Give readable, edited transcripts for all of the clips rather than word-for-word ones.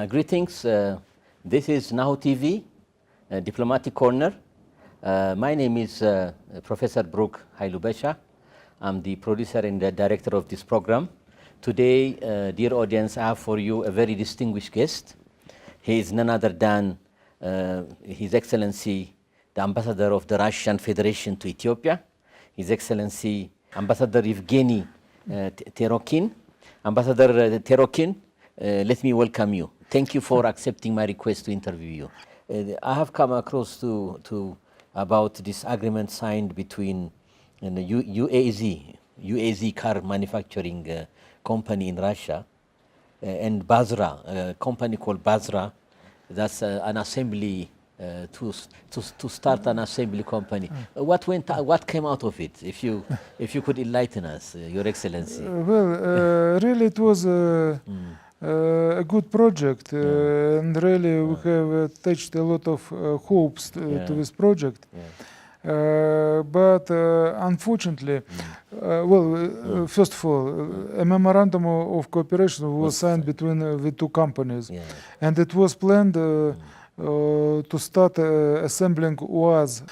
Greetings. This is Now TV, Diplomatic Corner. My name is Professor Brooke Hailubesha. I'm the producer and the director of this program. Today, dear audience, I have for you a very distinguished guest. He is none other than His Excellency, the Ambassador of the Russian Federation to Ethiopia, His Excellency Ambassador Yevgeny Terekhin. Ambassador Terekhin, let me welcome you. Thank you for accepting my request to interview you. I have come across about this agreement signed between UAZ car manufacturing company in Russia and Basra, a company called Basra. That's an assembly to start an assembly company. What came out of it? If you could enlighten us, Your Excellency. Really, it was a good project, and really we have attached a lot of hopes to this project. But unfortunately, first of all, a memorandum of cooperation was signed between the two companies, and it was planned to start assembling UAZ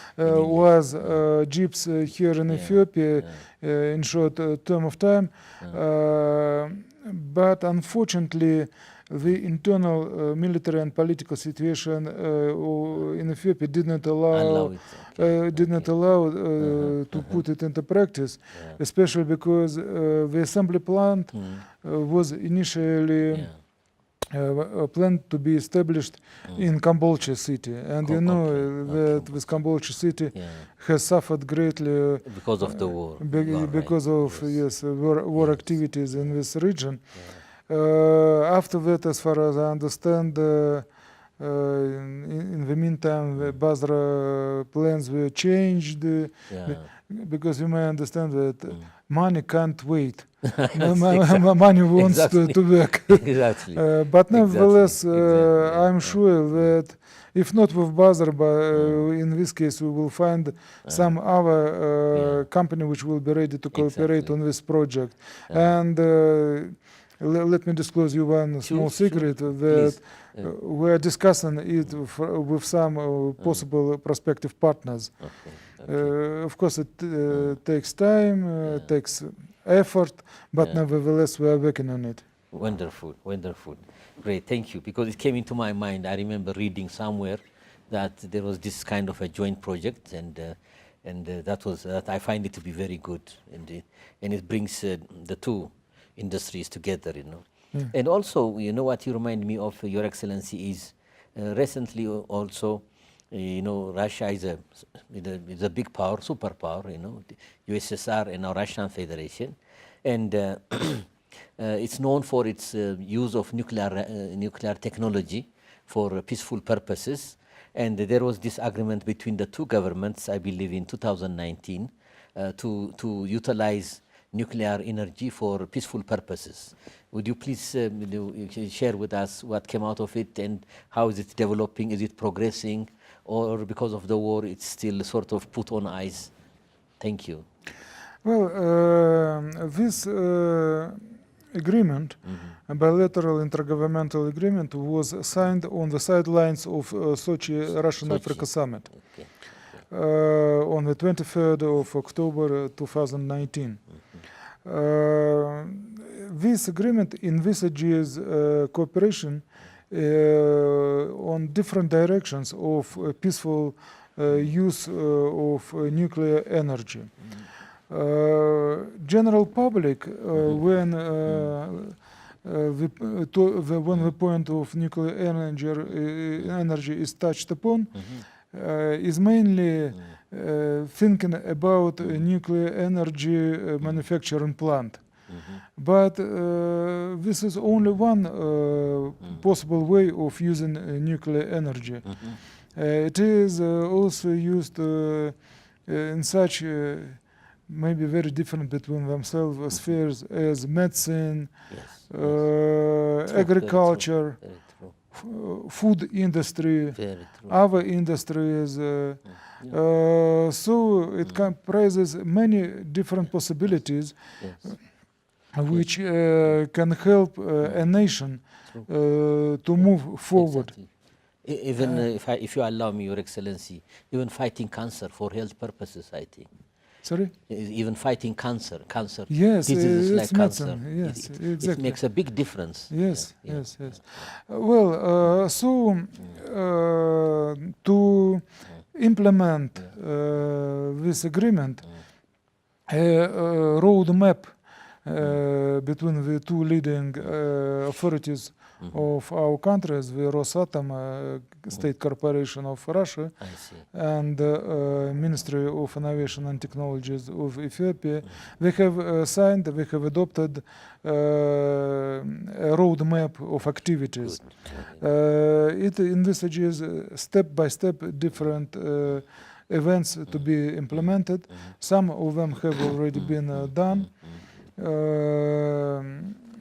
jeeps here in Ethiopia in short term of time. But unfortunately, the internal military and political situation in Ethiopia did not allow to put it into practice, especially because the assembly plant was initially planned to be established in Kambolcha city, and you know that this Kambolcha city has suffered greatly because of the war. Because of war activities in this region. After that, as far as I understand, in the meantime, the Basra plans were changed because you may understand that money can't wait. Money wants to work. Exactly. But nevertheless, I'm sure that if not with Basra, but in this case, we will find some other company which will be ready to cooperate on this project. And let me disclose you one small secret that we are discussing it with some possible prospective partners. Of course, it takes time, takes effort, but nevertheless, we are working on it. Wonderful, wonderful. Great, thank you. Because it came into my mind, I remember reading somewhere that there was this kind of a joint project, and that I find it to be very good, and it brings the two industries together, you know. And also, you know what you remind me of, Your Excellency, is recently also, you know, Russia is a big power, superpower, you know, the USSR and now Russian Federation, and it's known for its use of nuclear technology for peaceful purposes. And there was this agreement between the two governments, I believe, in 2019, to utilize nuclear energy for peaceful purposes. Would you please share with us what came out of it and how is it developing? Is it progressing, or because of the war it's still sort of put on ice? Thank you. Well, this agreement, a bilateral intergovernmental agreement, was signed on the sidelines of Sochi Russian-Africa Summit on the 23rd of October 2019. This agreement envisages cooperation on different directions of peaceful use of nuclear energy. General public, when the point of nuclear energy is touched upon, is mainly thinking about a nuclear energy manufacturing plant. But this is only one possible way of using nuclear energy. It is also used in such maybe very different between themselves spheres as medicine, agriculture, food industry, other industries. So it comprises many different possibilities. which can help a nation to move forward. Exactly. Even if you allow me, Your Excellency, even fighting cancer for health purposes, I think. Sorry? Even fighting cancer Yes, diseases it's like cancer. medicine. Yes, It exactly. makes a big difference. Yes, Yeah, yes, yes. Well, so to implement this agreement, a roadmap between the two leading authorities of our countries, the Rosatom, State Corporation of Russia, I see. and Ministry of Innovation and Technologies of Ethiopia, they have signed, they have adopted a roadmap of activities. It envisages step-by-step different events to be implemented. Some of them have already been done.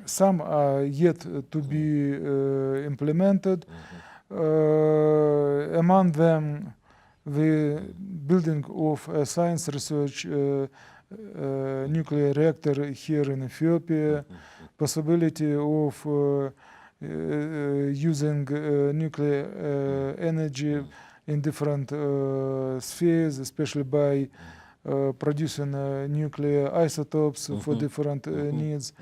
Some are yet to be implemented. Among them, the building of a science research nuclear reactor here in Ethiopia, possibility of using nuclear energy in different spheres, especially by producing nuclear isotopes for different needs.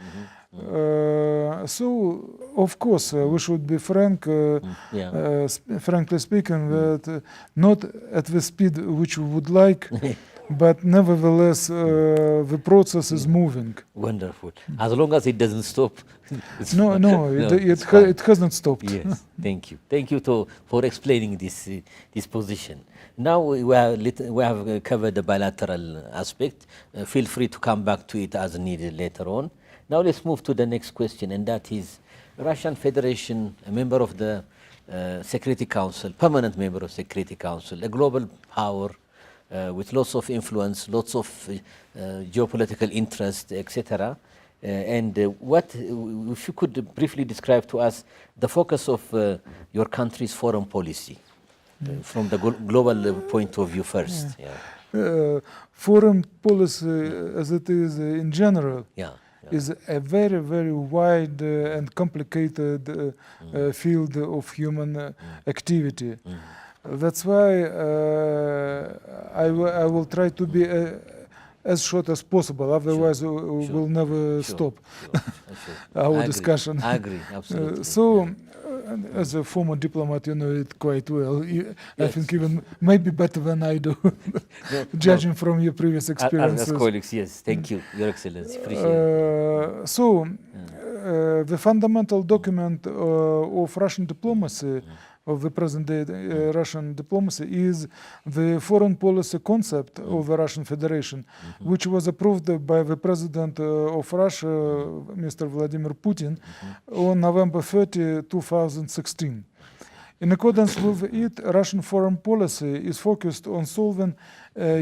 So, of course, we should be frank, frankly speaking, that not at the speed which we would like, but nevertheless, the process is moving. Wonderful. As long as it doesn't stop. It hasn't stopped. Yes, thank you. Thank you for explaining this position. Now we have covered the bilateral aspect. Feel free to come back to it as needed later on. Now let's move to the next question, and that is Russian Federation, a member of the Security Council, permanent member of Security Council, a global power with lots of influence, lots of geopolitical interest, etc. And if you could briefly describe to us the focus of your country's foreign policy from the global point of view first. Foreign policy, as it is in general, is a very, very wide and complicated field of human activity. That's why I will try to be as short as possible, otherwise we will never stop our discussion. I agree, absolutely. So, as a former diplomat, you know it quite well. I think even maybe better than I do, judging from your previous experiences. As colleagues, yes. Thank you, Your Excellency. Appreciate it. So, the fundamental document of Russian diplomacy, of the present-day Russian diplomacy, is the foreign policy concept of the Russian Federation, which was approved by the President of Russia, Mr. Vladimir Putin, on November 30, 2016. In accordance with it, Russian foreign policy is focused on solving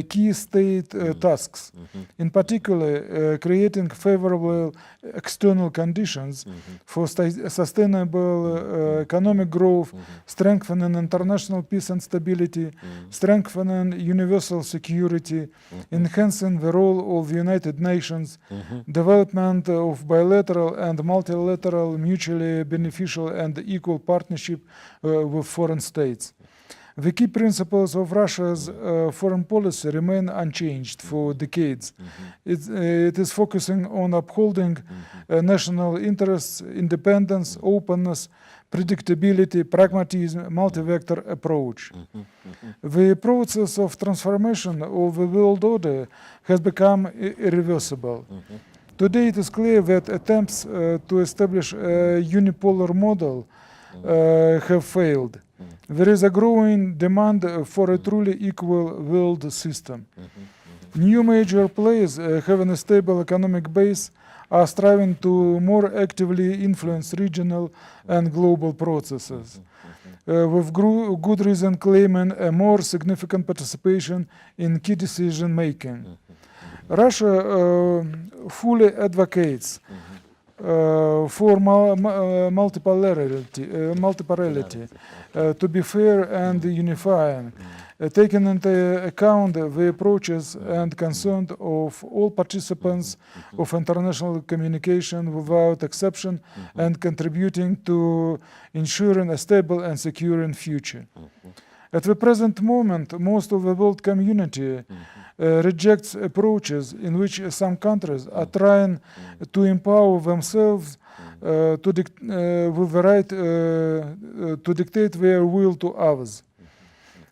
key state tasks, in particular creating favorable external conditions for sustainable economic growth, strengthening international peace and stability, strengthening universal security, enhancing the role of the United Nations, development of bilateral and multilateral mutually beneficial and equal partnership with foreign states. The key principles of Russia's foreign policy remain unchanged for decades. It is focusing on upholding national interests, independence, openness, predictability, pragmatism, multi-vector approach. The process of transformation of the world order has become irreversible. Today it is clear that attempts to establish a unipolar model have failed. There is a growing demand for a truly equal world system. New major players having a stable economic base are striving to more actively influence regional and global processes, with good reason claiming a more significant participation in key decision-making. Russia fully advocates for multipolarity, to be fair and unifying, taking into account the approaches and concerns of all participants of international communication without exception, and contributing to ensuring a stable and secure future. At the present moment, most of the world community rejects approaches in which some countries are trying to empower themselves with the right to dictate their will to others.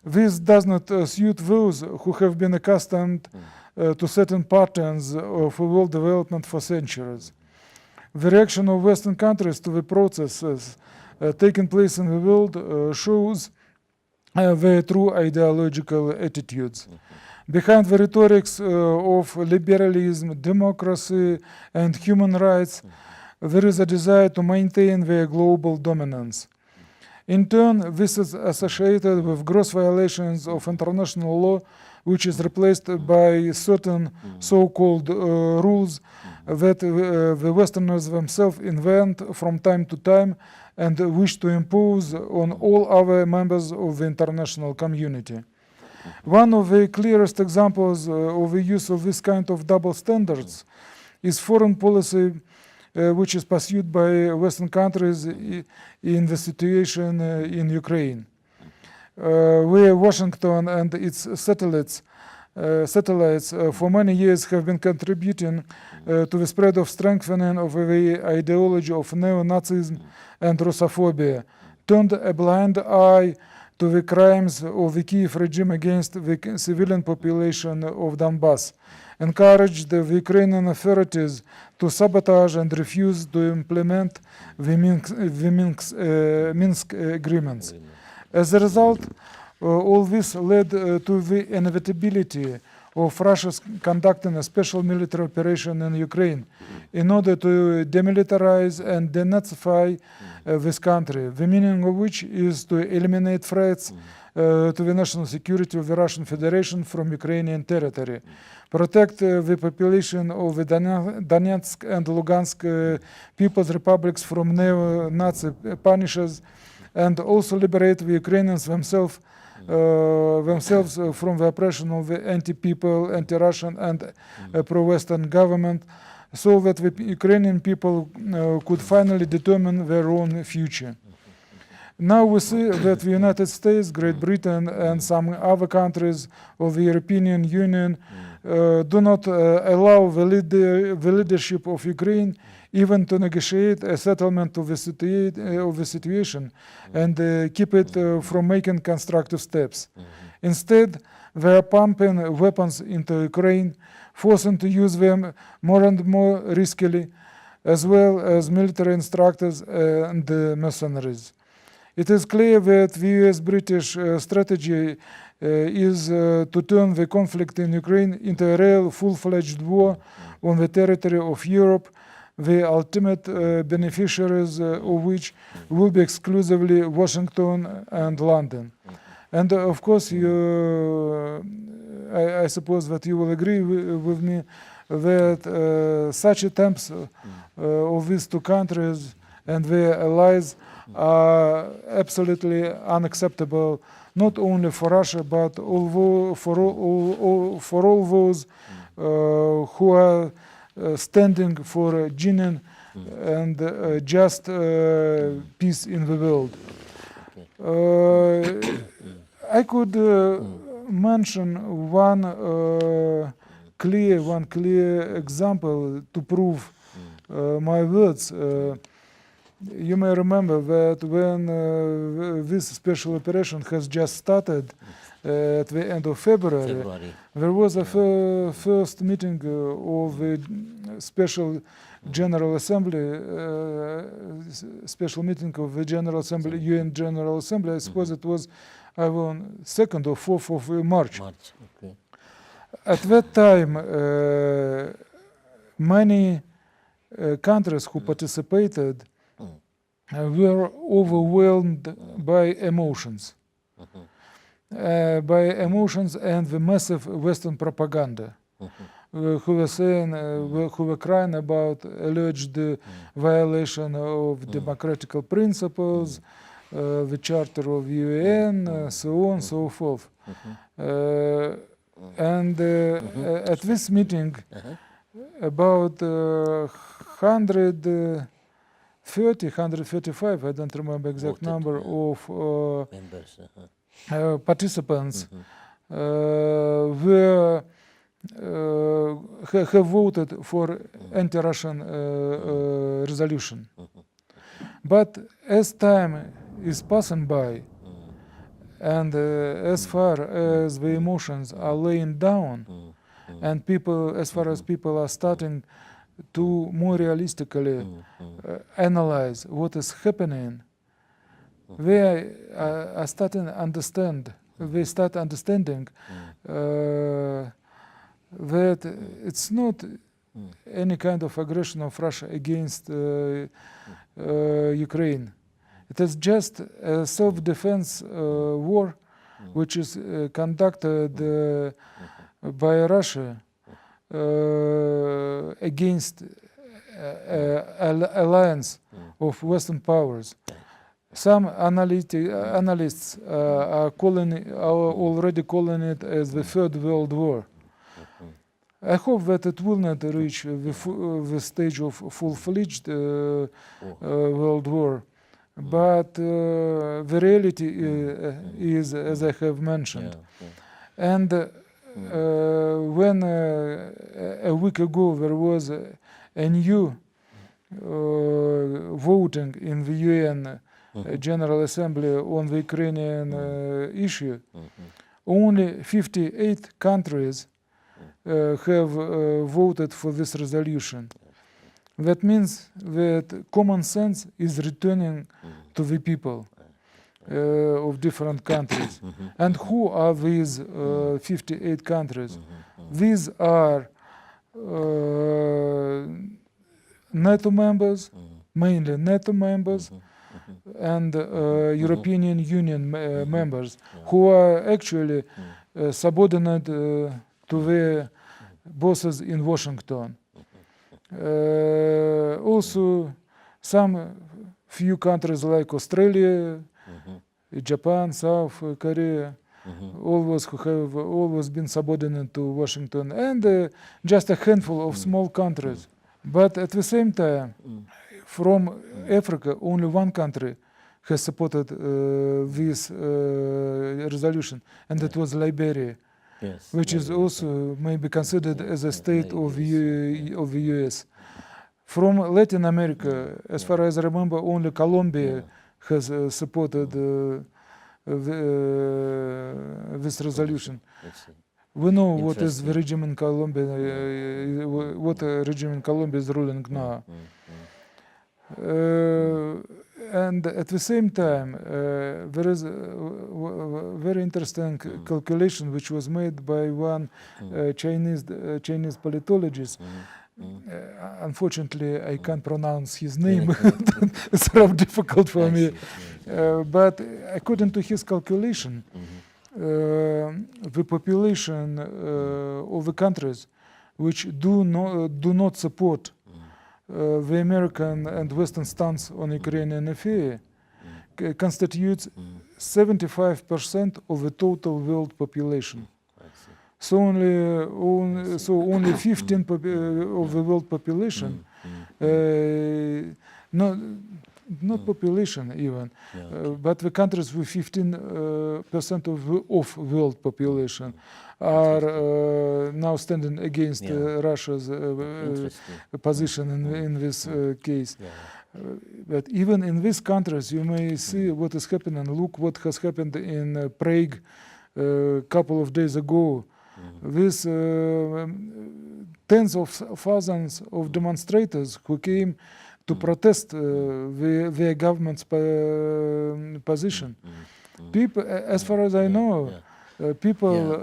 This does not suit those who have been accustomed to certain patterns of world development for centuries. The reaction of Western countries to the processes taking place in the world shows their true ideological attitudes. Behind the rhetorics of liberalism, democracy, and human rights, there is a desire to maintain their global dominance. In turn, this is associated with gross violations of international law, which is replaced by certain so-called rules that the Westerners themselves invent from time to time and wish to impose on all other members of the international community. One of the clearest examples of the use of this kind of double standards is foreign policy which is pursued by Western countries in the situation in Ukraine, where Washington and its satellites for many years have been contributing to the spread of strengthening of the ideology of neo-Nazism and Russophobia, turned a blind eye to the crimes of the Kiev regime against the civilian population of Donbass, encouraged the Ukrainian authorities to sabotage and refuse to implement the Minsk agreements. As a result, all this led to the inevitability of Russia's conducting a special military operation in Ukraine in order to demilitarize and denazify this country, the meaning of which is to eliminate threats to the national security of the Russian Federation from Ukrainian territory, protect the population of the Donetsk and Lugansk People's Republics from neo-Nazi punishers, and also liberate the Ukrainians themselves from the oppression of the anti-people, anti-Russian and pro-Western government, so that the Ukrainian people could finally determine their own future. Now we see that the United States, Great Britain, and some other countries of the European Union do not allow the leadership of Ukraine even to negotiate a settlement of the situation and keep it from making constructive steps. Instead, they are pumping weapons into Ukraine, forcing to use them more and more riskily, as well as military instructors and mercenaries. It is clear that the US-British strategy is to turn the conflict in Ukraine into a real full-fledged war on the territory of Europe, the ultimate beneficiaries of which will be exclusively Washington and London. And of course, I suppose that you will agree with me that such attempts of these two countries and their allies are absolutely unacceptable, not only for Russia, but for all those who are standing for genuine and just peace in the world. I could mention one clear example to prove my words. You may remember that when this special operation has just started at the end of February. There was a first meeting of the Special General Assembly, special meeting of the General Assembly, UN General Assembly. I suppose it was on 2nd or 4th of March. Okay. At that time, many countries who participated were overwhelmed by emotions. By emotions and the massive Western propaganda, who were saying, who were crying about alleged violation of democratic principles, the Charter of UN, so on, so forth. And at this meeting, about 135, I don't remember exact number, of Members. participants were have voted for anti-Russian resolution. But as time is passing by, and as far as the emotions are laying down, and people, as far as people are starting to more realistically analyze what is happening, they are starting to understand. They start understanding that it's not any kind of aggression of Russia against Ukraine. It is just a self-defense war, which is conducted by Russia against alliance of Western powers. Some analysts are already calling it as the Third World War. I hope that it will not reach the stage of full-fledged World War, but the reality is, as I have mentioned. And when a week ago there was a new voting in the UN General Assembly on the Ukrainian issue, only 58 countries have voted for this resolution. That means that common sense is returning to the people of different countries. And who are these 58 countries? These are NATO members, mainly NATO members, and European Union members, who are actually subordinate to their bosses in Washington. Also, some few countries like Australia, Japan, South Korea, always have always been subordinate to Washington, and just a handful of small countries. But at the same time, from Africa, only one country has supported this resolution, and it was Liberia. Yes, Which is also maybe considered as a state of the US. From Latin America, as far as I remember, only Colombia has supported this resolution. We know what is the regime in Colombia, what regime in Colombia is ruling now. And at the same time, there is a very interesting calculation which was made by one Chinese politologist. Unfortunately, I can't pronounce his name. It's rather difficult for me. But according to his calculation, the population of the countries which do not support the American and Western stance on Ukrainian affair constitutes 75% of the total world population. So only 15 of the world population, not population even, but the countries with 15% of world population are now standing against Russia's position in this case. But even in these countries, you may see what is happening. Look what has happened in Prague a couple of days ago. With tens of thousands of demonstrators who came to protest their government's position. People, as far as I know, people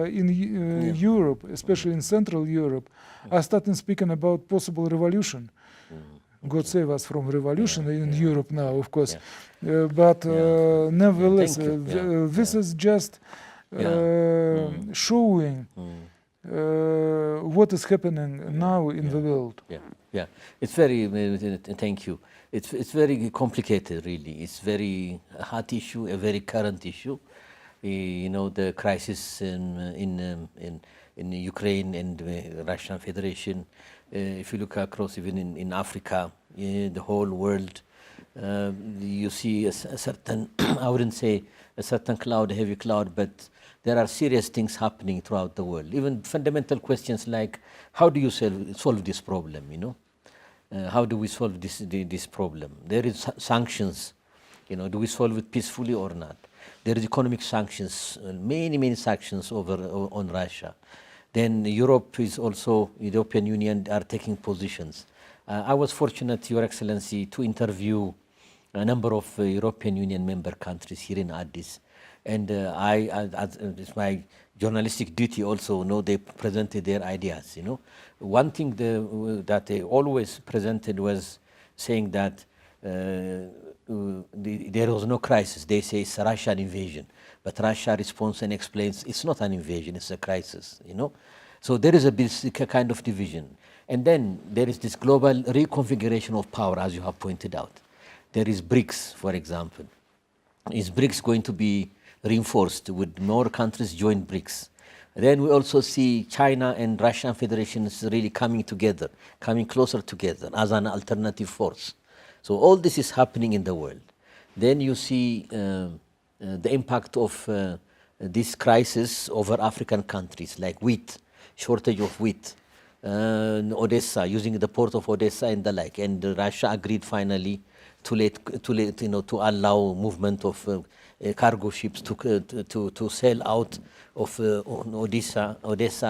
in Europe, especially in Central Europe, are starting speaking about possible revolution. God save us from revolution in Europe now, of course. But nevertheless, this is just showing what is happening now in the world. Yeah. It's very, thank you. It's very complicated, really. It's very hot issue, a very current issue. You know, the crisis in Ukraine and the Russian Federation. If you look across even in Africa, the whole world, you see a certain, I wouldn't say a certain cloud, heavy cloud, but there are serious things happening throughout the world. Even fundamental questions like, how do you solve this problem, you know? How do we solve this problem? There is sanctions, you know, do we solve it peacefully or not? There is economic sanctions, many sanctions on Russia. Then Europe is also, European Union are taking positions. I was fortunate, Your Excellency, to interview a number of European Union member countries here in Addis. And it's my journalistic duty also, you know, they presented their ideas, you know. One thing that they always presented was saying that there was no crisis. They say it's a Russian invasion. But Russia responds and explains it's not an invasion, it's a crisis, you know. So there is a kind of division. And then there is this global reconfiguration of power, as you have pointed out. There is BRICS, for example. Is BRICS going to be reinforced with more countries join BRICS? Then we also see China and Russian federations really coming together, coming closer together as an alternative force. So all this is happening in the world. Then you see the impact of this crisis over African countries, like wheat, shortage of wheat, Odessa, using the port of Odessa and the like. And Russia agreed finally to allow movement of cargo ships to sail out of Odessa,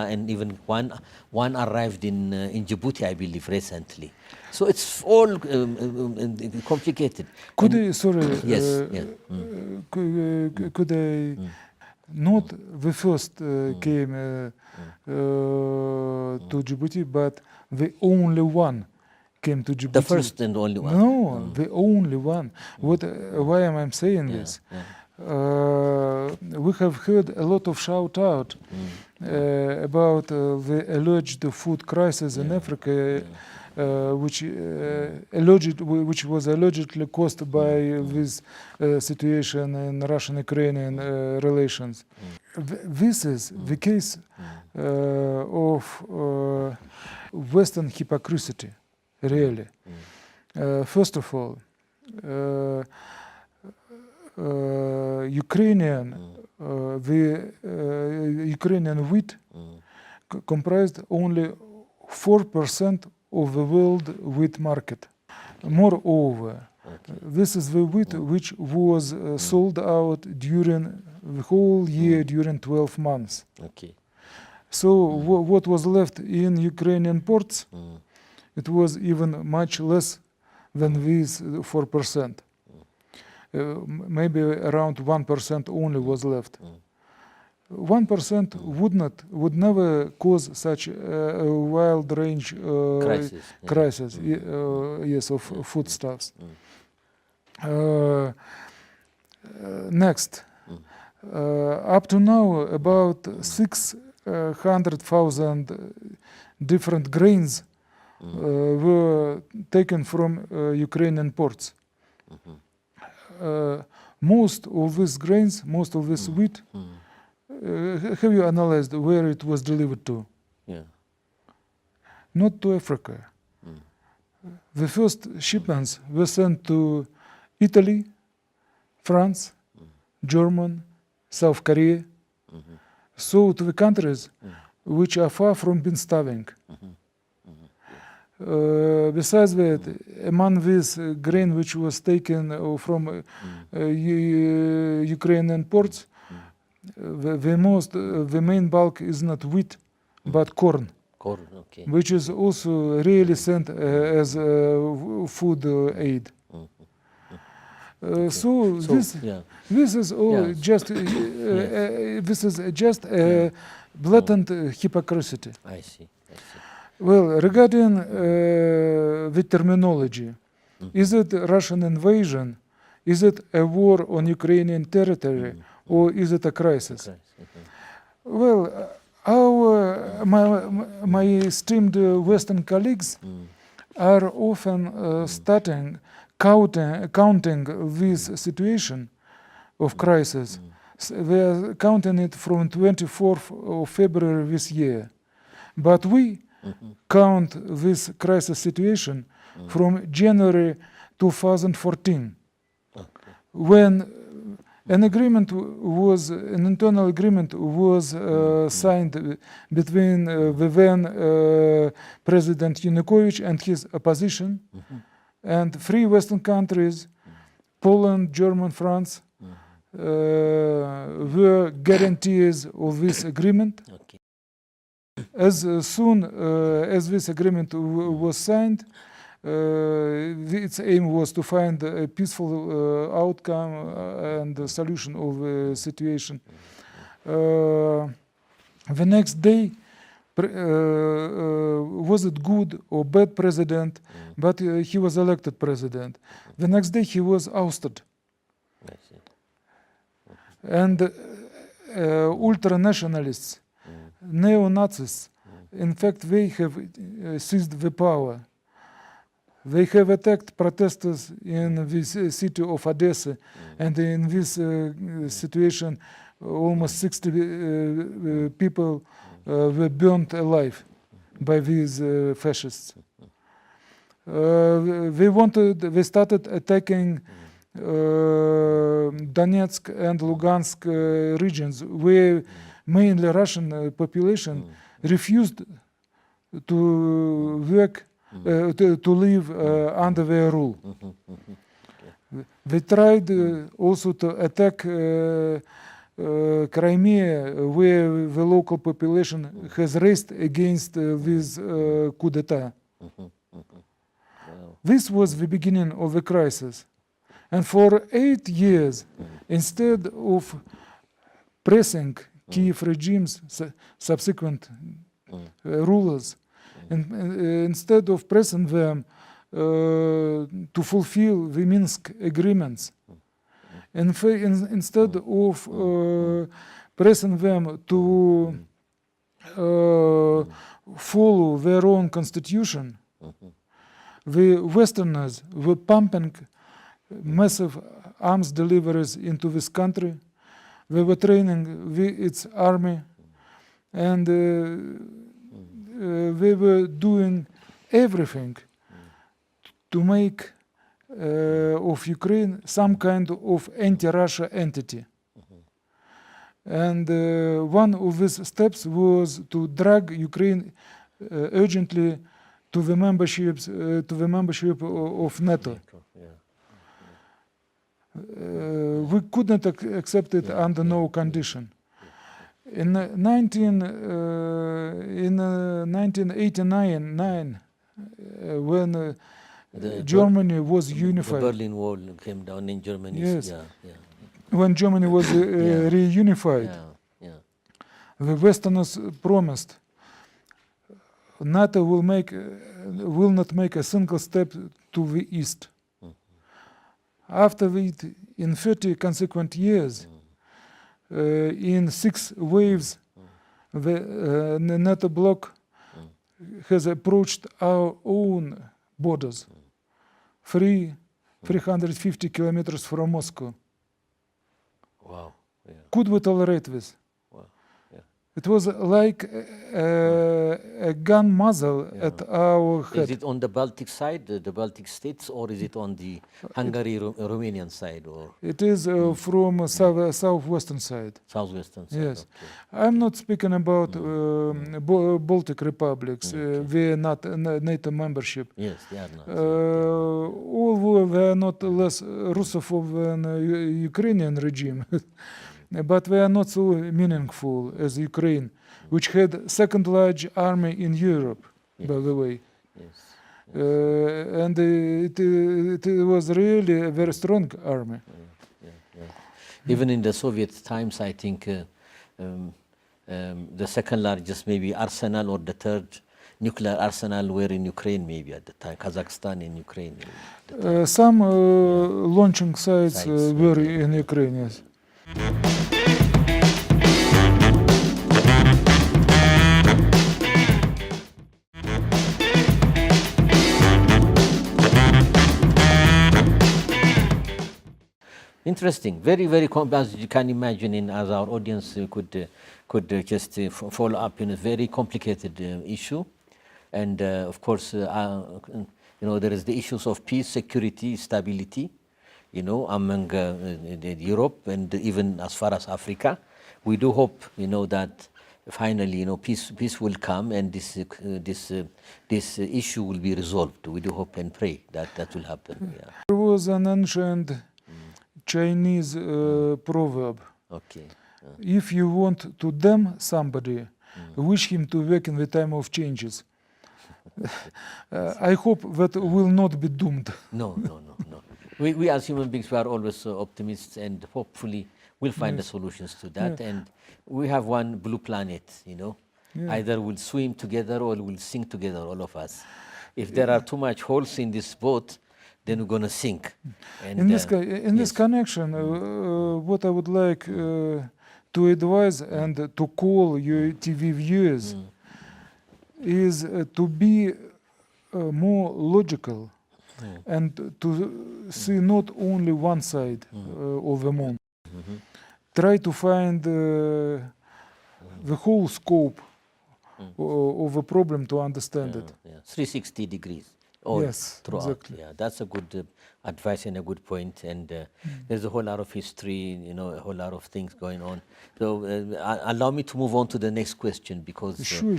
and even one arrived in Djibouti, I believe, recently. So it's all complicated. Could I, sorry, yes, could I not the first came to Djibouti, but the only one came to Djibouti? The first and only one? No, the only one. Why am I saying this? We have heard a lot of shout out about the alleged food crisis in Africa, which was allegedly caused by this situation in Russian-Ukrainian relations. This is the case of Western hypocrisy, really. First of all, Ukrainian wheat comprised only 4% of the world wheat market. Moreover, this is the wheat which was sold out during the whole year, during 12 months. So what was left in Ukrainian ports, it was even much less than these 4%. Maybe around 1% only was left. 1% would never cause such a wild range crisis, yes, of foodstuffs. Next, up to now, about 600,000 different grains were taken from Ukrainian ports. Most of these grains, most of this wheat, have you analyzed where it was delivered to? Not to Africa. The first shipments were sent to Italy, France, Germany, South Korea, so to the countries which are far from being starving. Besides that, among this grain which was taken from Ukrainian ports, the main bulk is not wheat, but corn, which is also really sent as food aid. This is all this is just a blatant hypocrisy. I see. Well, regarding the terminology, is it Russian invasion? Is it a war on Ukrainian territory? Or is it a crisis? Well, My esteemed Western colleagues are often counting this situation of crisis. They are counting it from 24th of February this year. But we count this crisis situation from January 2014, when an internal agreement was signed between the then President Yanukovych and his opposition, and three Western countries, Poland, Germany, France, were guarantees of this agreement. As soon as this agreement was signed, its aim was to find a peaceful outcome and a solution of the situation. The next day, was it good or bad president, but he was elected president. The next day he was ousted. And ultra-nationalists, neo-Nazis, in fact, they have seized the power. They have attacked protesters in this city of Odessa, and in this situation, almost 60 people were burnt alive by these fascists. They started attacking Donetsk and Lugansk regions, where mainly Russian population refused to work, to live under their rule. They tried also to attack Crimea, where the local population has raised against this coup d'etat. This was the beginning of the crisis. And for 8 years, instead of pressing Kiev regime's subsequent rulers, instead of pressing them to fulfill the Minsk agreements, instead of pressing them to follow their own constitution, the Westerners were pumping massive arms deliveries into this country. They were training its army, and they were doing everything to make of Ukraine some kind of anti-Russia entity. And one of these steps was to drag Ukraine urgently to the membership of NATO. We could not accept it under no condition. In 1989, when Germany was unified. The Berlin Wall came down in Germany. Yes. When Germany was reunified, the Westerners promised NATO will not make a single step to the east. After it, in 30 consequent years, in 6 waves, the NATO bloc has approached our own borders, 350 kilometers from Moscow. Wow. Yeah. Could we tolerate this? Wow. Yeah. It was like a gun muzzle at our head. Is it on the Baltic side, the Baltic states, or is it on the Hungary-Romanian side? Or It is from southwestern side. Southwestern side? Yes. Okay. I'm not speaking about Baltic republics, their not NATO membership. Yes, they are not. Although they are not less Russophobe than Ukrainian regime, but they are not so meaningful as Ukraine, which had second large army in Europe, by the way. Yes. And it was really a very strong army. Even in the Soviet times, I think the second largest maybe arsenal or the third nuclear arsenal were in Ukraine maybe at the time, Kazakhstan in Ukraine. Some launching sites were in Ukraine, yes. Interesting. Very, very, as you can imagine, as our audience could just follow up in a very complicated issue. And of course, there is the issues of peace, security, stability, among Europe and even as far as Africa. We do hope, that finally, peace will come and this issue will be resolved. We do hope and pray that that will happen. Yeah. There was an ancient Chinese proverb. Okay. If you want to damn somebody, wish him to work in the time of changes. I hope that will not be doomed. No. We as human beings, we are always optimists, and hopefully we'll find the solutions to that. And we have one blue planet, Either we'll swim together or we'll sink together, all of us. If there are too much holes in this boat, then we're going to sink. And, in this connection, what I would like to advise and to call your TV viewers is to be more logical and to see not only one side of the moon. Try to find the whole scope of a problem to understand it. 360 degrees. Yes, throughout. exactly. Yeah, that's a good advice and a good point. And there's a whole lot of history, a whole lot of things going on. So allow me to move on to the next question because Sure.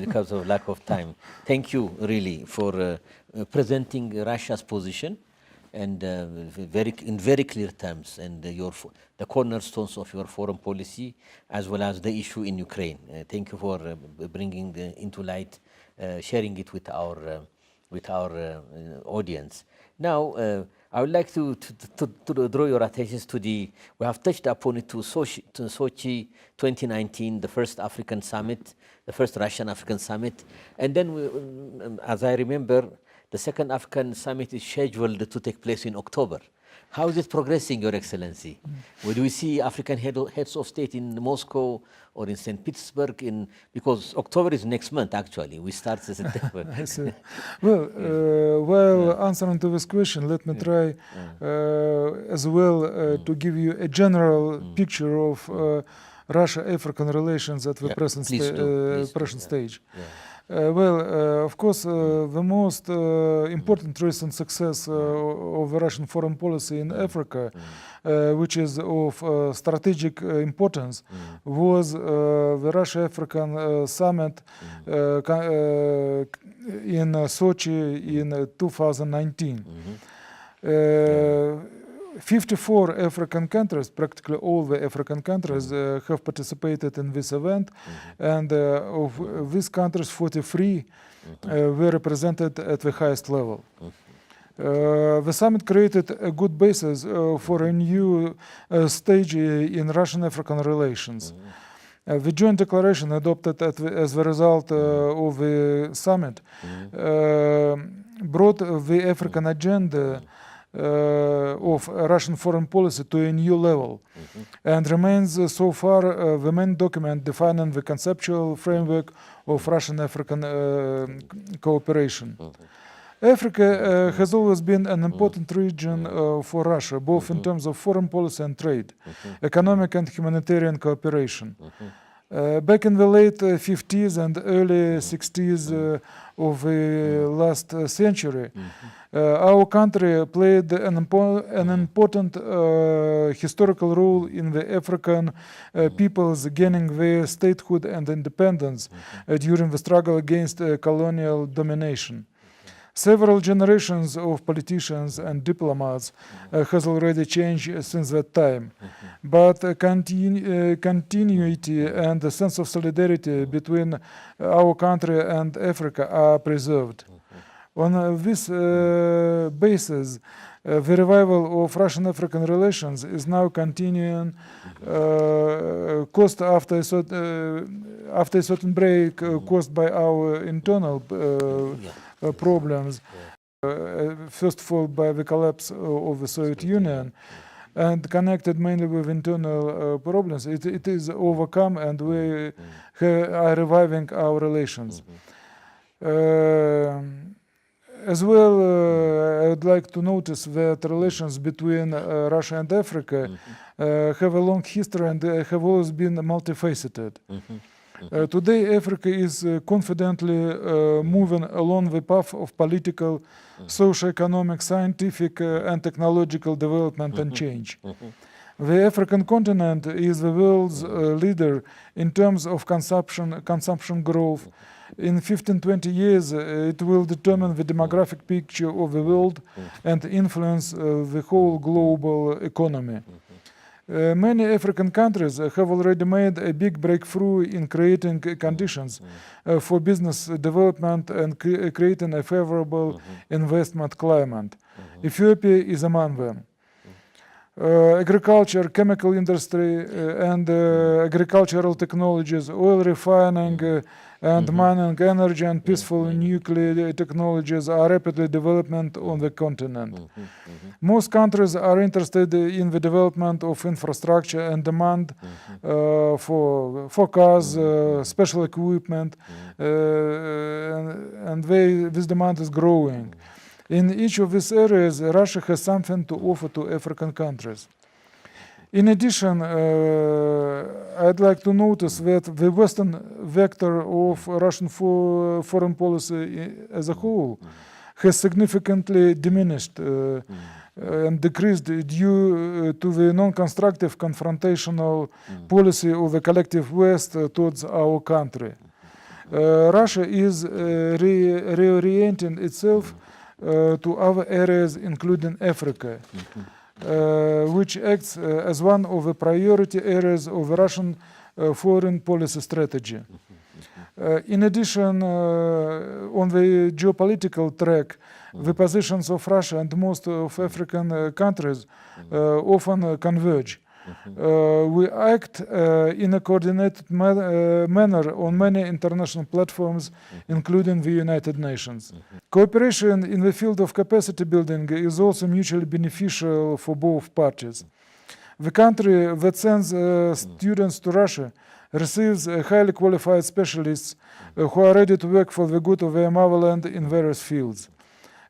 because of lack of time. Thank you really for presenting Russia's position and in very clear terms, and the cornerstones of your foreign policy as well as the issue in Ukraine. Thank you for bringing into light, sharing it with our audience. Now, I would like to draw your attentions to we have touched upon it, to Sochi 2019, the first African summit, the first Russian-African summit. And then, as I remember, the second African summit is scheduled to take place in October. How is it progressing, Your Excellency? Will we see African heads of state in Moscow or in St. Petersburg? Because October is next month, actually. We start in September. I see. Well, while answering to this question, let me try as well to give you a general picture of Russia-African relations at the present stage. Of course, the most important recent success of the Russian foreign policy in Africa, which is of strategic importance, was the Russia-African summit in Sochi in 2019. 54 African countries, practically all the African countries, have participated in this event, and of these countries, 43 were represented at the highest level. The summit created a good basis for a new stage in Russian-African relations. The joint declaration adopted as the result of the summit brought the African agenda of Russian foreign policy to a new level and remains so far the main document defining the conceptual framework of Russian-African cooperation. Africa has always been an important region for Russia, both in terms of foreign policy and trade, economic and humanitarian cooperation. Back in the late 50s and early 60s of the last century, our country played an important historical role in the African peoples gaining their statehood and independence during the struggle against colonial domination. Several generations of politicians and diplomats has already changed since that time, but continuity and the sense of solidarity between our country and Africa are preserved. On this basis, the revival of Russian-African relations is now continuing, caused after a certain break caused by our internal problems, first of all by the collapse of the Soviet Union, and connected mainly with internal problems. It is overcome, and we are reviving our relations. As well, I would like to notice that relations between Russia and Africa have a long history and have always been multifaceted. Today, Africa is confidently moving along the path of political, socio-economic, scientific, and technological development and change. The African continent is the world's leader in terms of consumption growth. In 15-20 years, it will determine the demographic picture of the world and influence the whole global economy. Many African countries have already made a big breakthrough in creating conditions for business development and creating a favorable investment climate. Ethiopia is among them. Agriculture, chemical industry, and agricultural technologies, oil refining and mining, energy and peaceful nuclear technologies are rapidly developing on the continent. Most countries are interested in the development of infrastructure and demand for cars, special equipment, and this demand is growing. In each of these areas, Russia has something to offer to African countries. In addition, I'd like to notice that the Western vector of Russian foreign policy as a whole has significantly diminished and decreased due to the non-constructive confrontational policy of the collective West towards our country. Russia is reorienting itself to other areas, including Africa, which acts as one of the priority areas of the Russian foreign policy strategy. In addition, on the geopolitical track, the positions of Russia and most of African countries often converge. We act in a coordinated manner on many international platforms, including the United Nations. Cooperation in the field of capacity building is also mutually beneficial for both parties. The country that sends students to Russia receives highly qualified specialists who are ready to work for the good of their motherland in various fields.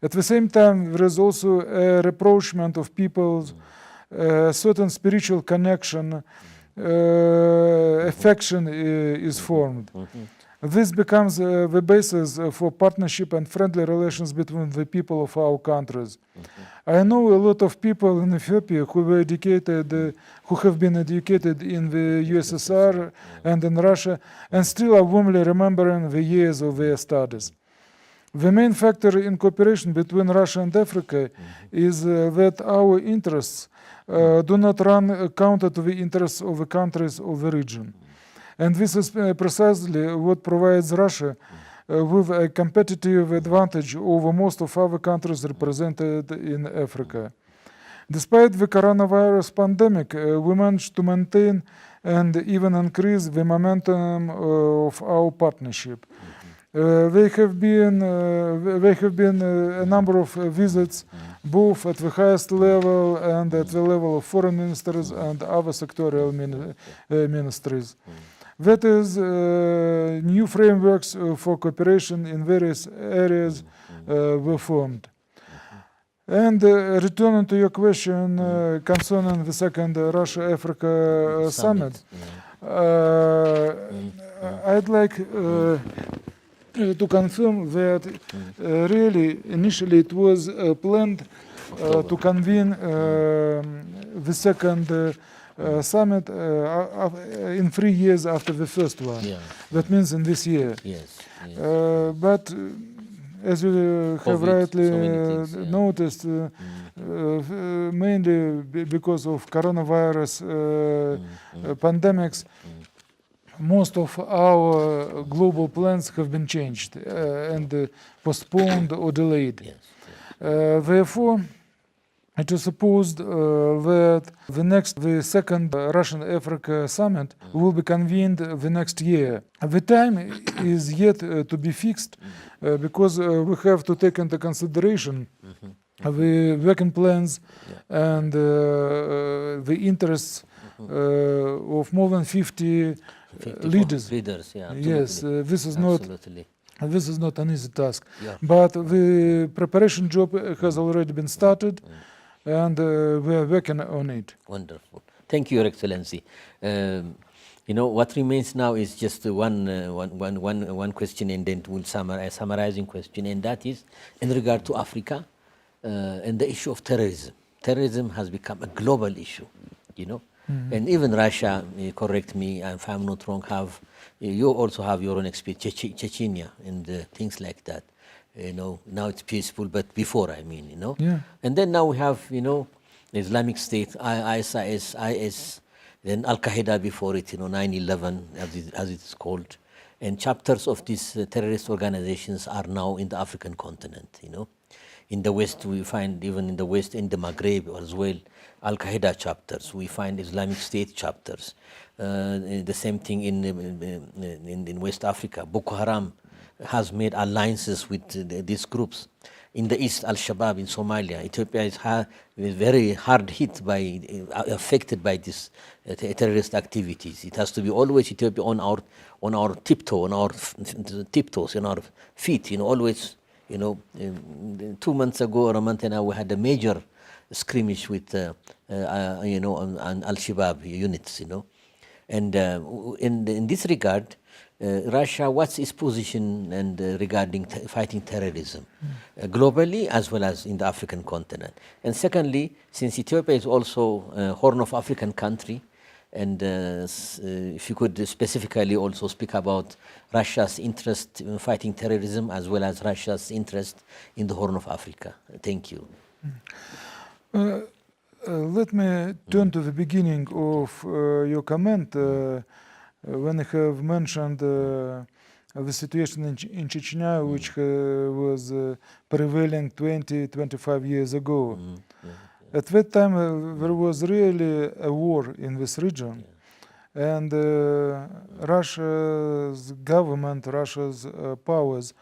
At the same time, there is also a rapprochement of peoples, certain spiritual connection, affection is formed. This becomes the basis for partnership and friendly relations between the people of our countries. I know a lot of people in Ethiopia who were educated, who have been educated in the USSR and in Russia, and still are warmly remembering the years of their studies. The main factor in cooperation between Russia and Africa is that our interests do not run counter to the interests of the countries of the region. And this is precisely what provides Russia with a competitive advantage over most of other countries represented in Africa. Despite the coronavirus pandemic, we managed to maintain and even increase the momentum of our partnership. There have been a number of visits, both at the highest level and at the level of foreign ministers and other sectorial ministries. That is, new frameworks for cooperation in various areas were formed. And returning to your question concerning the second Russia-Africa summit, I'd like to confirm that really initially it was planned to convene the second summit in 3 years after the first one. Yeah. That means in this year. Yes. But as you have rightly noticed, mainly because of coronavirus pandemics, most of our global plans have been changed and postponed or delayed. Yes. Therefore, it is supposed that the second Russian-Africa summit will be convened the next year. The time is yet to be fixed because we have to take into consideration the working plans and the interests of more than 50 leaders. Leaders, yeah. Yes, this is not And this is not an easy task. Yeah. But the preparation job has already been started, and we are working on it. Wonderful. Thank you, Your Excellency. What remains now is just one question, and then we'll a summarizing question, and that is in regard to Africa and the issue of terrorism. Terrorism has become a global issue, and even Russia, correct me if I'm not wrong, you also have your own experience, Chechnya and things like that. Now it's peaceful, but before, Yeah. And then now we have, Islamic State, IS, then Al-Qaeda before it, 9/11, as it's called. And chapters of these terrorist organizations are now in the African continent, In the West, we find, even in the West, in the Maghreb as well, Al-Qaeda chapters. We find Islamic State chapters. The same thing in West Africa. Boko Haram has made alliances with these groups. In the East, Al-Shabaab in Somalia. Ethiopia is very hard hit affected by these terrorist activities. It has to be always Ethiopia on our tiptoes, on our feet. Always. 2 months ago or a month now, we had a major skirmish with Al-Shabaab units. And in this regard, Russia, what's its position and regarding fighting terrorism, globally as well as in the African continent? And secondly, since Ethiopia is also a Horn of African country, and if you could specifically also speak about Russia's interest in fighting terrorism as well as Russia's interest in the Horn of Africa. Thank you. Let me turn to the beginning of your comment. When you have mentioned the situation in Chechnya, which was prevailing 20-25 years ago. At that time, there was really a war in this region. And Russia's government, Russia's powers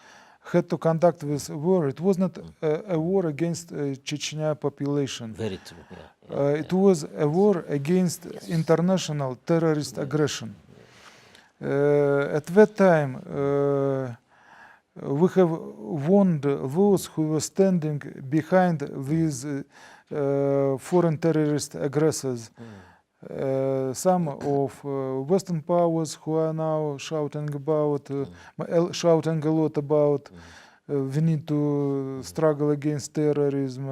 had to conduct this war. It was not a war against Chechnya population. Very true. It was a war against international terrorist aggression. At that time, we have warned those who were standing behind these foreign terrorist aggressors. Some of Western powers who are now shouting a lot about we need to struggle against terrorism.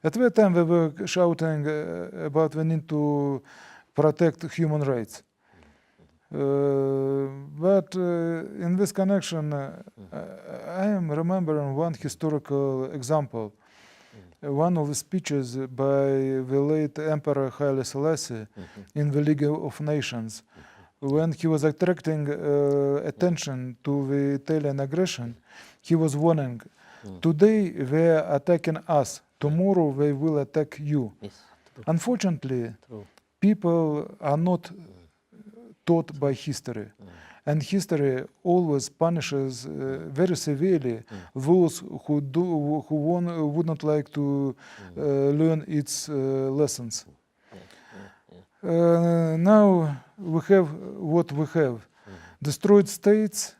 At that time, they were shouting about we need to protect human rights. But in this connection, I am remembering one historical example. One of the speeches by the late Emperor Haile Selassie in the League of Nations, when he was attracting attention to the Italian aggression, he was warning, today they are attacking us, tomorrow they will attack you. Unfortunately, people are not taught by history. And history always punishes very severely those who would not like to learn its lessons. Now we have what we have. Destroyed states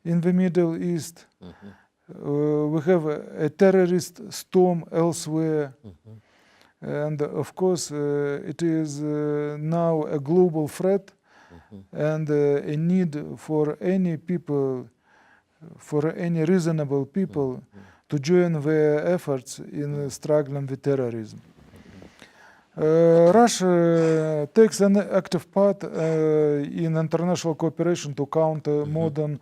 in the Middle East. We have a terrorist storm elsewhere. And of course, it is now a global threat. And a need for any people, for any reasonable people, to join their efforts in struggling with terrorism. Russia takes an active part in international cooperation to counter modern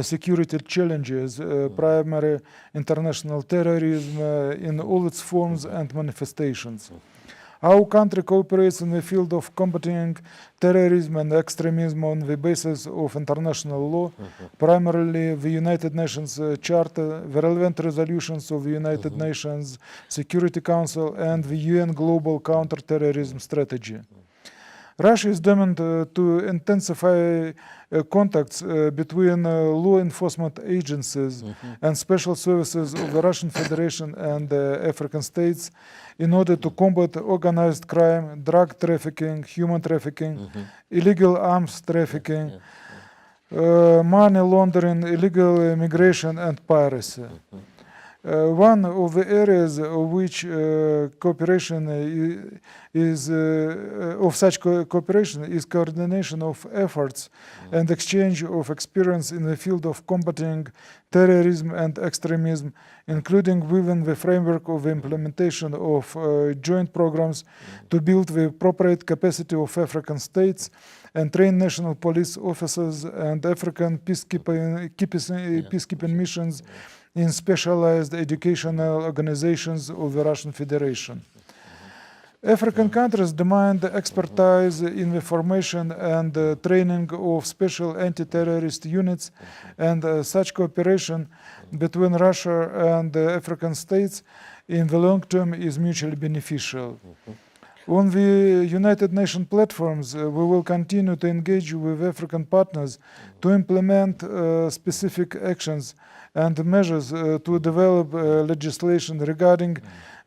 security challenges, primary international terrorism in all its forms and manifestations. Our country cooperates in the field of combating terrorism and extremism on the basis of international law, primarily the United Nations Charter, the relevant resolutions of the United Nations Security Council, and the UN Global Counter-Terrorism Strategy. Russia is determined to intensify contacts between law enforcement agencies and special services of the Russian Federation and African states in order to combat organized crime, drug trafficking, human trafficking, illegal arms trafficking, money laundering, illegal immigration, and piracy. One of the areas of which cooperation of such cooperation is coordination of efforts and exchange of experience in the field of combating terrorism and extremism, including within the framework of the implementation of joint programs to build the appropriate capacity of African states and train national police officers and African peacekeeping missions in specialized educational organizations of the Russian Federation. African countries demand expertise in the formation and training of special anti-terrorist units, and such cooperation between Russia and the African states in the long term is mutually beneficial. On the United Nations platforms, we will continue to engage with African partners to implement specific actions and measures to develop legislation regarding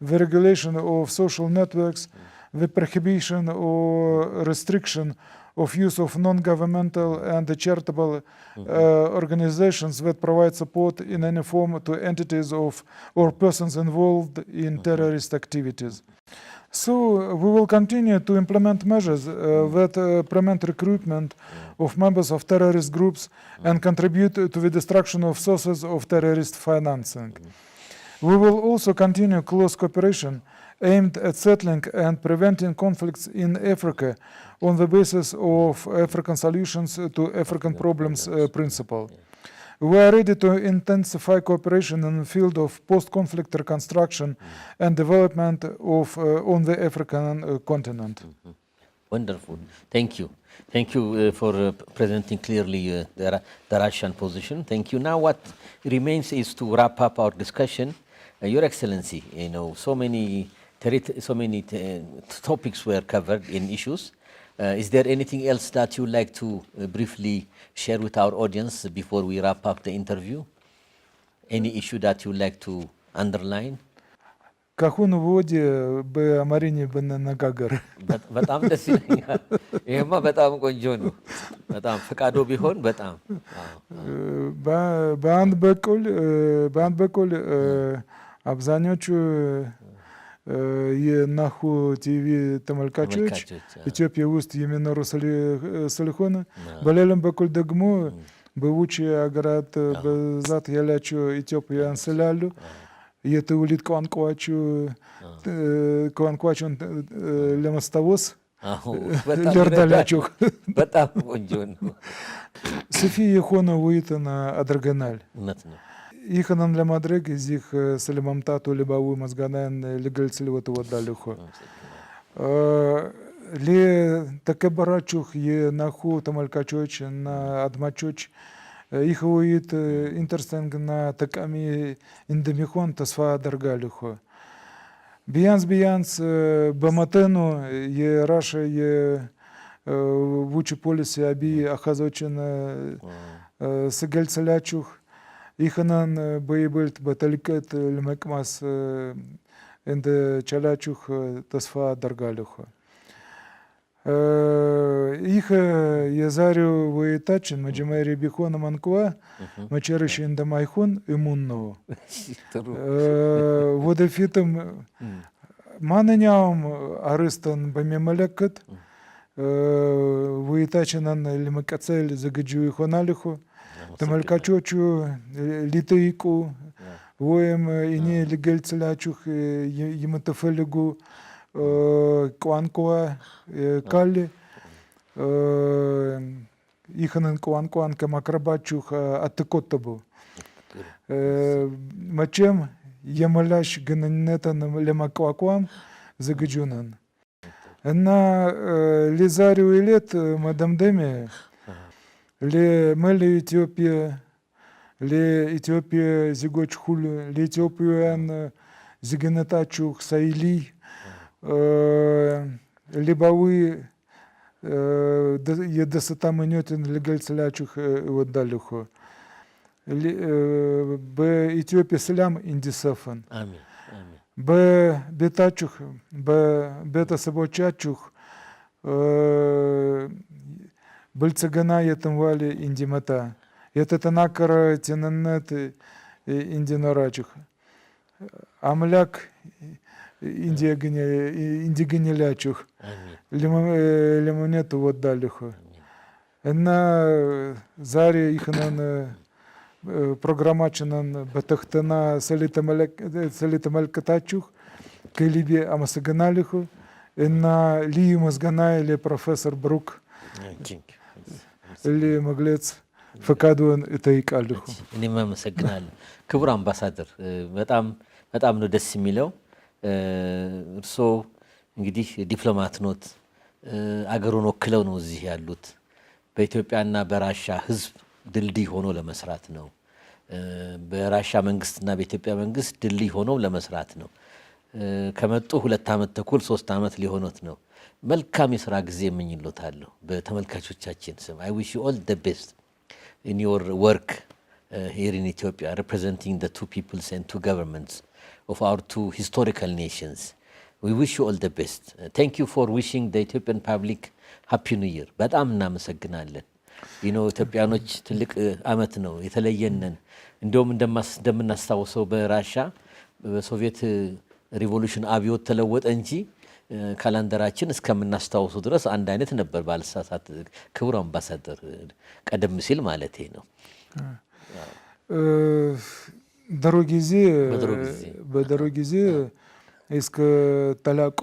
the regulation of social networks, the prohibition or restriction of use of non-governmental and charitable organizations that provide support in any form to entities of or persons involved in terrorist activities. So we will continue to implement measures that prevent recruitment of members of terrorist groups and contribute to the destruction of sources of terrorist financing. We will also continue close cooperation aimed at settling and preventing conflicts in Africa on the basis of African solutions to African problems principle. We are ready to intensify cooperation in the field of post-conflict reconstruction and development on the African continent. Wonderful. Thank you. Thank you for presenting clearly the Russian position. Thank you. Now what remains is to wrap up our discussion. Your Excellency, so many topics were covered in issues. Is there anything else that you would like to briefly share with our audience before we wrap up the interview? Any issue that you would like to underline? ከአሁኑ ወዲህ በአማርኛ ብንነጋገር በጣም ደስ ይለኛል። ይሄማ በጣም ቆንጆ ነው። በጣም ፈቃዶ ቢሆን በጣም በአንድ በኩል አብዛኞቹ የናሁ ቲቪ ተመልካቾች ኢትዮጵያ ውስጥ የሚኖሩ ስለሆነ በሌላም በኩል ደግሞ በውጭ ሀገራት በብዛት ያላቸው ኢትዮጵያውያን ስላሉ የትውልድ ቋንቋቸውን ለማስታወስ ልርዳላችሁ። በጣም ቆንጆ ነው። ሰፊ የሆነ ውይይትን አድርገናል። ይህንን ለማድረግ እዚህ ስለመምጣቱ ልባዊ ምስጋናን ልገልጽልዎት እወዳለሁ። ለተከበራችሁ የናሁ ተመልካቾች እና አድማጮች ይህ ውይይት ኢንተረስቲንግ እና ጠቃሚ እንደሚሆን ተስፋ አደርጋለሁ። ቢያንስ በመጠኑ የራሽያ የውጭ ፖሊሲ አብይ አሃዞችን ስገልጽላችሁ ይህንን በይበልጥ በጥልቀት ለመቅመስ እንደቻላችሁ ተስፋ አደርጋለሁ። ይህ የዛሬው ውይይታችን መጀመሪያ ቢሆንም እንኳ መጨረሻ እንደማይሆን እሙን ነው። ወደፊትም ማንኛውም አርዕስትን በሚመለከት ውይይታችንን ለመቀጠል ዝግጁ ይሆናለሁ። ተመልካቾቹ ሊጠይቁ ወይም እኔ ልገልጽላችሁ የምትፈልጉ ቋንቋ ካለ ይህንን ቋንቋን ከማቅረባችሁ አትቆጠቡ። መቼም የምላሽ ግንኙነትን ለማቋቋም ዝግጁ ነን እና ለዛሬው ዕለት መደምደሚያ ለመላው ኢትዮጵያ፣ ለኢትዮጵያ ዜጎች ሁሉ፣ ለኢትዮጵያውያን ዜግነታችሁ ሳይለይ ልባዊ የደስታ ምኞትን ልገልጽላችሁ እወዳለሁ። በኢትዮጵያ ሰላም እንዲሰፍን በቤታችሁ በቤተሰቦቻችሁ ብልጽግና የትንዋሌ እንዲመጣ የተጠናከረ ጤንነት እንዲኖራችሁ አምላክ እንዲገኝላችሁ ለመመኘት እወዳለሁ እና ዛሬ ይህንን ፕሮግራማችንን በትህትና ስለተመለከታችሁ ከልቤ አመሰግናለሁ እና ልዩ ምስጋና ለፕሮፌሰር ብሩክ ለመግለጽ ፈቃድዎን እጠይቃለሁ። እኔም አመሰግናለሁ። ክቡር አምባሳደር በጣም ነው ደስ የሚለው። እርስዎ እንግዲህ ዲፕሎማት ኖት፣ አገሩን ወክለው ነው እዚህ ያሉት። በኢትዮጵያና በራሻ ሕዝብ ድልድይ ሆኖ ለመስራት ነው። በራሻ መንግስትና በኢትዮጵያ መንግስት ድልድይ ሆኖ ለመስራት ነው። ከመጡ 2 ዓመት ተኩል 3 ዓመት ሊሆኑት ነው። መልካም የስራ ጊዜ እመኝልዎታለሁ በተመልካቾቻችን ስም። I wish you all the best in your work here in Ethiopia, representing the 2 peoples and 2 governments of our 2 historical nations. We wish you all the best. Thank you for wishing the Ethiopian public Happy New Year. በጣም እናመሰግናለን። ኢትዮጵያኖች ትልቅ አመት ነው የተለየነን። እንደውም እንደምናስታውሰው በራሻ በሶቪየት ሪቮሉሽን አብዮት ተለወጠ እንጂ ካላንደራችን እስከምናስታውሰው ድረስ አንድ አይነት ነበር ባልሳሳት። ክቡር አምባሳደር ቀደም ሲል ማለቴ ነው። በድሮ ጊዜ እስከ ታላቁ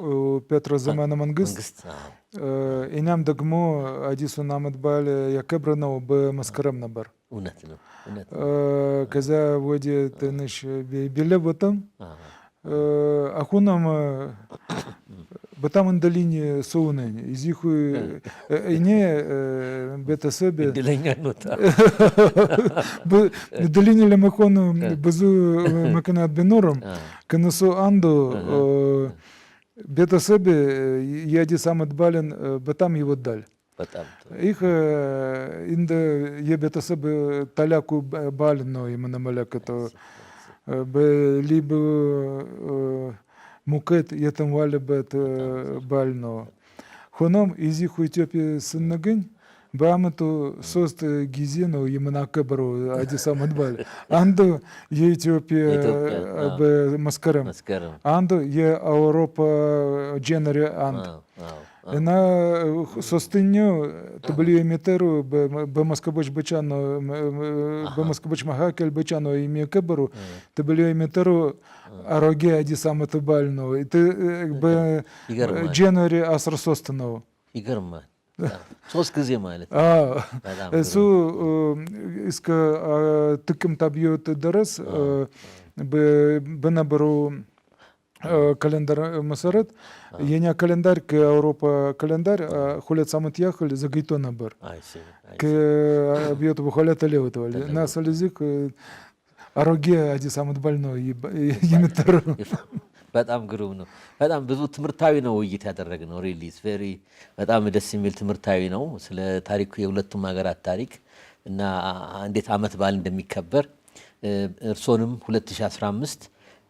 ጴጥሮስ ዘመነ መንግስት እኛም ደግሞ አዲሱን ዓመት በዓል ያከብረነው በመስከረም ነበር። እውነት ነው። ከዛ ወዲህ ትንሽ ቢለወጥም አሁንም በጣም እንደልኝ ሰው ነኝ። እዚህ እኔ ቤተሰብ እድለኛ ነው። እድለኛ ለመሆን ብዙ ምክንያት ቢኖርም ከነሱ አንዱ ቤተሰብ የአዲስ ዓመት በዓልን በጣም ይወዳል። ይህ እንደ የቤተሰብ ታላቁ በዓል ነው የምንመለከተው። በልብ ሙቀት የተሟላበት በዓል ነው። ሆኖም እዚህ ኢትዮጵያ ስንገኝ በአመቱ 3 ጊዜ ነው የምናከብረው አዲስ ዓመት በዓል። አንዱ የኢትዮጵያ በመስከረም፣ አንዱ የአውሮፓ ጃንዋሪ 1 እና ሶስተኛው ተብሎ የሚጠራው በመስኮቦች ብቻ ነው፣ በመስኮቦች መካከል ብቻ ነው የሚከበሩ ተብሎ የሚጠራው አሮጌ አዲስ ዓመት በዓል ነው። በጃንዋሪ 13 ነው። ይገርማል። 3 ጊዜ ማለት እሱ እስከ ጥቅምት አብዮት ድረስ በነበረው ካሌንደር መሰረት የኛ ካሌንደር ከአውሮፓ ካሌንደር 2 ሳምንት ያህል ዘግይቶ ነበር። ከአብዮቱ በኋላ ተለውጧል እና ስለዚህ አሮጌ አዲስ ዓመት በዓል ነው የሚጠራው። በጣም ግሩም ነው። በጣም ብዙ ትምህርታዊ ነው ውይይት ያደረግነው። ሪሊዝ ቬሪ በጣም ደስ የሚል ትምህርታዊ ነው ስለ ታሪኩ፣ የሁለቱም ሀገራት ታሪክ እና እንዴት ዓመት በዓል እንደሚከበር። እርሶንም 2015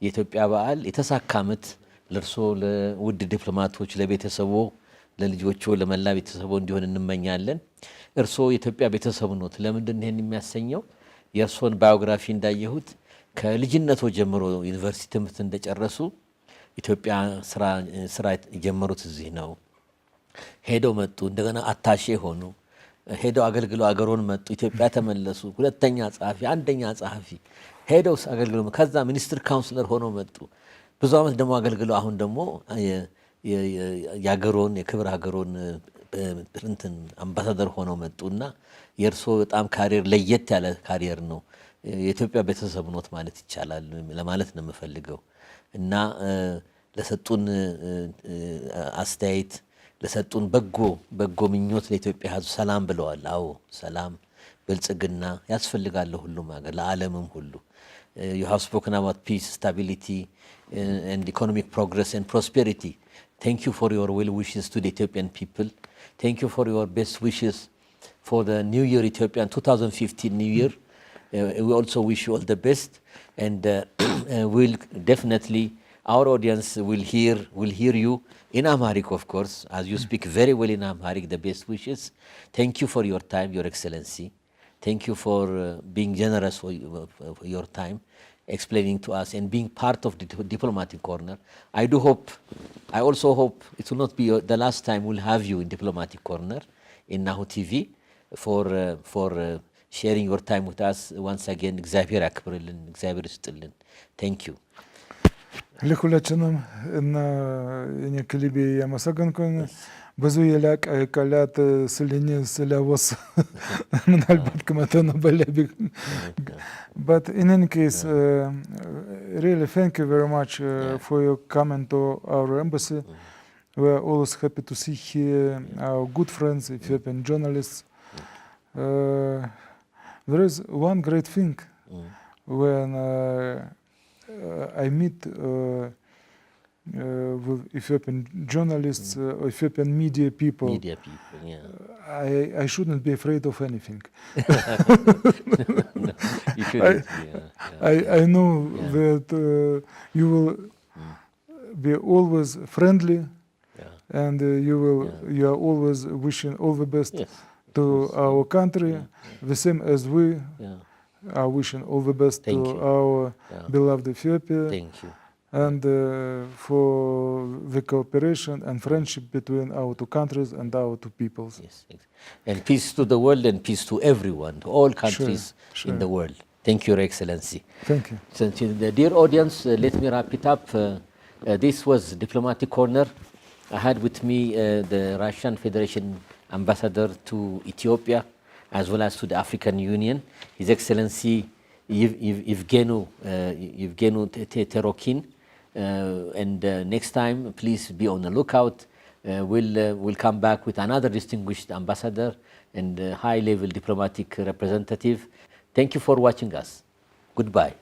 የኢትዮጵያ በዓል የተሳካ ዓመት ለእርሶ፣ ለውድ ዲፕሎማቶች፣ ለቤተሰቦ፣ ለልጆቹ፣ ለመላ ቤተሰቦ እንዲሆን እንመኛለን። እርሶ የኢትዮጵያ ቤተሰብ ኖት። ለምንድን ይሄን የሚያሰኘው? የእርሶን ባዮግራፊ እንዳየሁት ከልጅነቶ ጀምሮ ዩኒቨርሲቲ ትምህርት እንደጨረሱ ኢትዮጵያ ስራ የጀመሩት እዚህ ነው። ሄደው መጡ፣ እንደገና አታሼ ሆኑ፣ ሄደው አገልግለው አገሮን መጡ፣ ኢትዮጵያ ተመለሱ። 2ኛ ጸሐፊ፣ 1ኛ ጸሐፊ ሄደው አገልግለው ከዛ ሚኒስትር ካውንስለር ሆነው መጡ። ብዙ ዓመት ደግሞ አገልግለው አሁን ደግሞ የአገሮን የክብር ሀገሮን እንትን አምባሳደር ሆነው መጡና የእርሶ በጣም ካሪየር ለየት ያለ ካሪየር ነው። የኢትዮጵያ ቤተሰብ ኖት ማለት ይቻላል ለማለት ነው የምፈልገው እና ለሰጡን አስተያየት፣ ለሰጡን በጎ ምኞት ለኢትዮጵያ ሕዝብ ሰላም ብለዋል። አዎ ሰላም፣ ብልጽግና ያስፈልጋል ሁሉም ሀገር፣ ለዓለምም ሁሉ። You have spoken about peace, stability, and economic progress and prosperity. Thank you for your well wishes to the Ethiopian people. Thank you for your best wishes for the New Year Ethiopian 2015 New Year. We also wish you all the best, and we'll definitely our audience will hear you in Amharic, of course, as you speak very well in Amharic. The best wishes. Thank you for your time, Your Excellency. Thank you for being generous for your time, explaining to us and being part of the Diplomatic Corner. I also hope it will not be the last time we'll have you in Diplomatic Corner in Nahu TV for sharing your time with us. Once again, እግዚአብሔር ያክብርልን፣ እግዚአብሔር ይስጥልን. Thank you. ለሁላችንም እና እኔ ከልቤ ያመሰግንኩኝ ብዙ የላቀ ቃላት ስለኔ ስለወስ ምናልባት ከመጠኑ በላይ but in any case really thank you very much for your comment to our embassy. We are always happy to see here our good friends, Ethiopian journalists. There is one great thing when I meet with Ethiopian journalists, Ethiopian media people. I shouldn't be afraid of anything. No, you shouldn't. I know that you will be always friendly, and you are always wishing all the best to our country, the same as we are wishing all the best to our beloved Ethiopia. Thank you. And for the cooperation and friendship between our two countries and our two peoples. Yes, and peace to the world and peace to everyone, to all countries in the world. Thank you, Your Excellency. Thank you. So, dear audience, let me wrap it up. This was Diplomatic Corner. I had with me the Russian Federation Ambassador to Ethiopia, as well as to the African Union, His Excellency Yevgeny Terekhin. And next time, please be on the lookout. We'll come back with another distinguished ambassador and high-level diplomatic representative. Thank you for watching us. Goodbye.